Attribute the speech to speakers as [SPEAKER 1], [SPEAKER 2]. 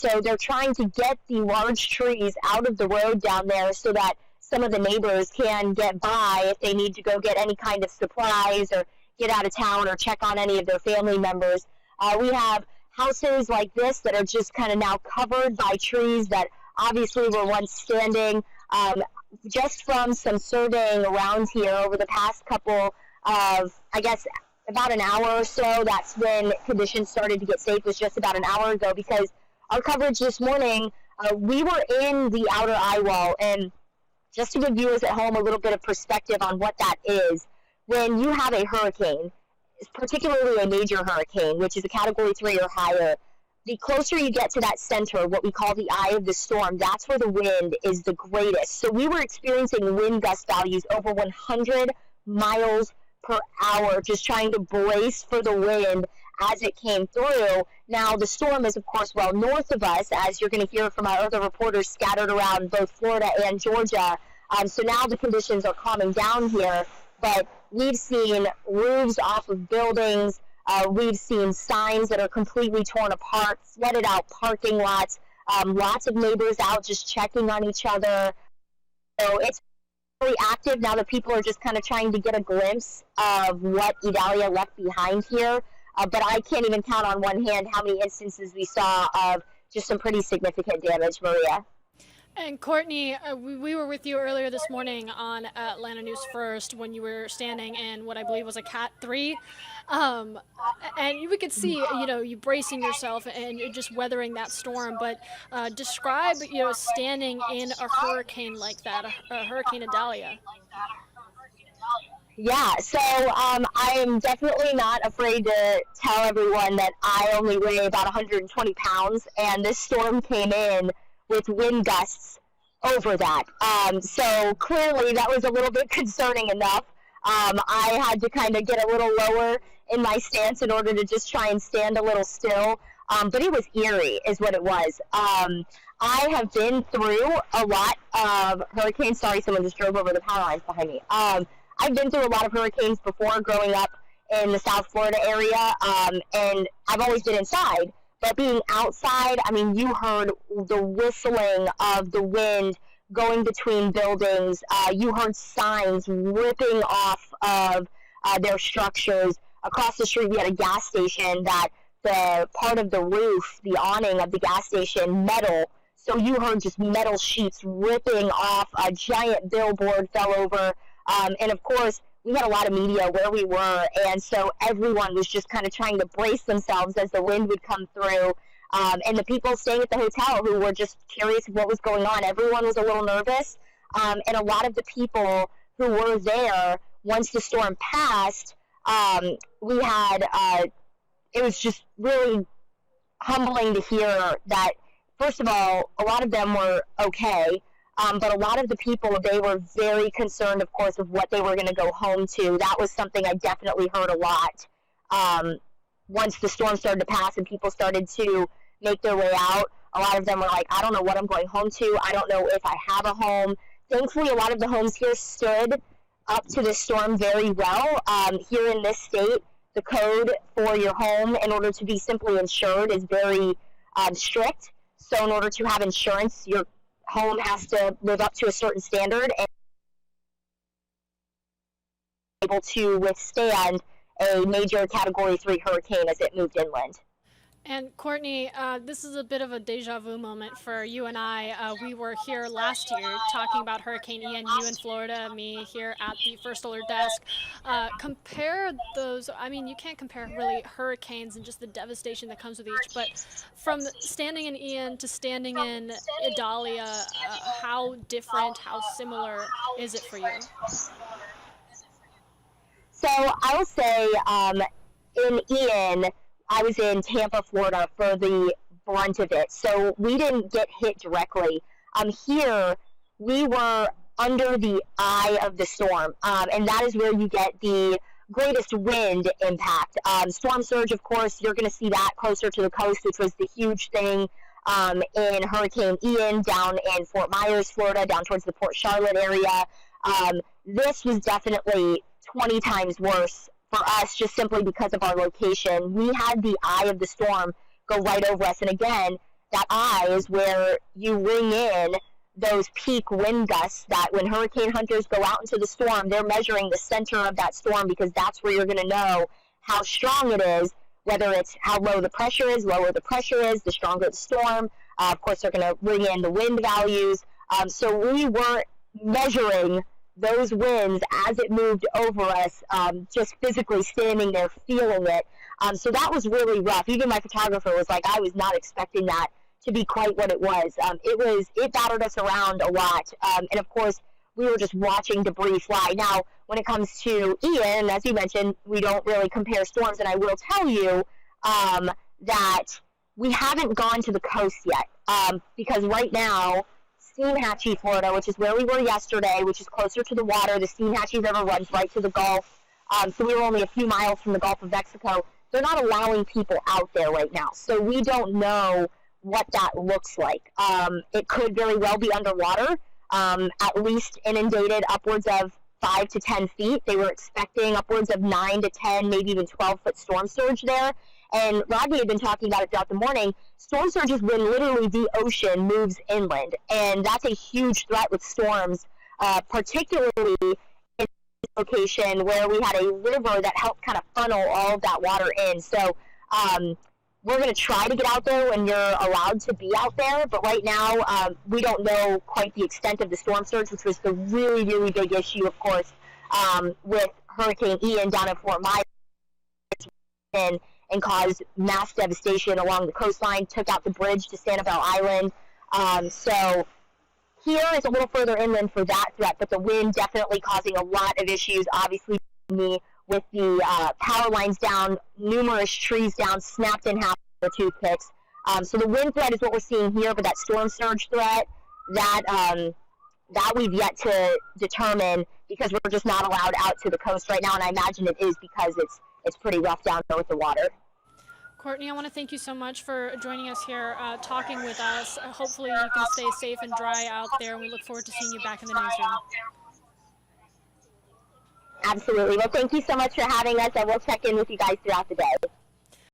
[SPEAKER 1] So they're trying to get the large trees out of the road down there so that some of the neighbors can get by if they need to go get any kind of supplies or get out of town or check on any of their family members. We have houses like this that are just kind of now covered by trees that obviously were once standing. Just from some surveying around here over the past couple of, I guess, about an hour or so, that's when conditions started to get safe. It was just about an hour ago, because our coverage this morning, we were in the outer eye wall. And just to give viewers at home a little bit of perspective on what that is, when you have a hurricane, particularly a major hurricane, which is a Category 3 or higher, the closer you get to that center, what we call the eye of the storm, that's where the wind is the greatest. So we were experiencing wind gust values over 100 miles per hour, just trying to brace for the wind as it came through. Now, the storm is, of course, well north of us, as you're going to hear from our other reporters scattered around both Florida and Georgia. So now the conditions are calming down here, but we've seen roofs off of buildings. We've seen signs that are completely torn apart, flooded out parking lots, lots of neighbors out just checking on each other. So it's really active now that people are just kind of trying to get a glimpse of what Idalia left behind here. But I can't even count on one hand how many instances we saw of just some pretty significant damage, Maria.
[SPEAKER 2] And Courtney, we were with you earlier this morning on Atlanta News First when you were standing in what I believe was a Cat 3. And we could see, you bracing yourself and you're just weathering that storm. But describe, standing in a hurricane like that, a Hurricane Idalia.
[SPEAKER 1] Yeah, so I am definitely not afraid to tell everyone that I only weigh about 120 pounds, and this storm came in with wind gusts over that. So clearly that was a little bit concerning enough. I had to kind of get a little lower in my stance in order to just try and stand a little still. But it was eerie is what it was. I have been through a lot of hurricanes. Sorry, someone just drove over the power lines behind me. I've been through a lot of hurricanes before growing up in the South Florida area, and I've always been inside. But being outside, I mean, you heard the whistling of the wind going between buildings. You heard signs ripping off of their structures. Across the street, we had a gas station that the part of the roof, the awning of the gas station, metal. So you heard just metal sheets ripping off. A giant billboard fell over. And, of course, we had a lot of media where we were, and so everyone was just kind of trying to brace themselves as the wind would come through. And the people staying at the hotel who were just curious of what was going on, everyone was a little nervous. And a lot of the people who were there, once the storm passed, we had, it was just really humbling to hear that, first of all, a lot of them were okay. But a lot of the people, they were very concerned, of course, of what they were going to go home to. That was something I definitely heard a lot. Once the storm started to pass and people started to make their way out, a lot of them were like, I don't know what I'm going home to. I don't know if I have a home. Thankfully, a lot of the homes here stood up to the storm very well. Here in this state, the code for your home, in order to be simply insured, is very strict. So in order to have insurance, your home has to live up to a certain standard and be able to withstand a major Category 3 hurricane as it moved inland.
[SPEAKER 2] And Courtney, this is a bit of a deja vu moment for you and I. We were here last year talking about Hurricane Ian, you in Florida, me here at the First Alert Desk. Compare those, I mean, you can't compare really hurricanes and just the devastation that comes with each, but from standing in Ian to standing in Idalia, how different, how similar is it for you?
[SPEAKER 1] So I will say in Ian, I was in Tampa, Florida for the brunt of it, so we didn't get hit directly. Here, we were under the eye of the storm, and that is where you get the greatest wind impact. Storm surge, of course, you're going to see that closer to the coast, which was the huge thing in Hurricane Ian down in Fort Myers, Florida, down towards the Port Charlotte area. This was definitely 20 times worse for us, just simply because of our location. We had the eye of the storm go right over us, and again, that eye is where you ring in those peak wind gusts that when hurricane hunters go out into the storm, they're measuring the center of that storm because that's where you're going to know how strong it is, whether it's how low the pressure is, lower the pressure is, the stronger the storm. Of course, they're going to ring in the wind values. So we were measuring those winds as it moved over us, just physically standing there feeling it. So that was really rough. Even my photographer was like, I was not expecting that to be quite what it was. It battered us around a lot. And of course, we were just watching debris fly. Now, when it comes to Ian, as you mentioned, we don't really compare storms. And I will tell you that we haven't gone to the coast yet because right now, Steenhatchee, Florida, which is where we were yesterday, which is closer to the water. The Steenhatchee River runs right to the Gulf. So we were only a few miles from the Gulf of Mexico. They're not allowing people out there right now. So we don't know what that looks like. It could very well be underwater, at least inundated upwards of 5 to 10 feet. They were expecting upwards of 9 to 10, maybe even 12-foot storm surge there. And Rodney had been talking about it throughout the morning. Storm surge is when literally the ocean moves inland. And that's a huge threat with storms, particularly in this location where we had a river that helped kind of funnel all of that water in. So we're going to try to get out there when you're allowed to be out there. But right now, we don't know quite the extent of the storm surge, which was the really, really big issue, of course, with Hurricane Ian down in Fort Myers and caused mass devastation along the coastline, took out the bridge to Sanibel Island. So here is a little further inland for that threat, but the wind definitely causing a lot of issues, obviously, with the power lines down, numerous trees down, snapped in half with toothpicks. So the wind threat is what we're seeing here, but that storm surge threat, that we've yet to determine because we're just not allowed out to the coast right now, and I imagine it is because it's pretty rough down there with the water.
[SPEAKER 2] Courtney, I want to thank you so much for joining us here, talking with us. Hopefully you can stay safe and dry out there, and we look forward to seeing you back in the newsroom.
[SPEAKER 1] Absolutely. Well, thank you so much for having us, and we'll check in with you guys throughout the day.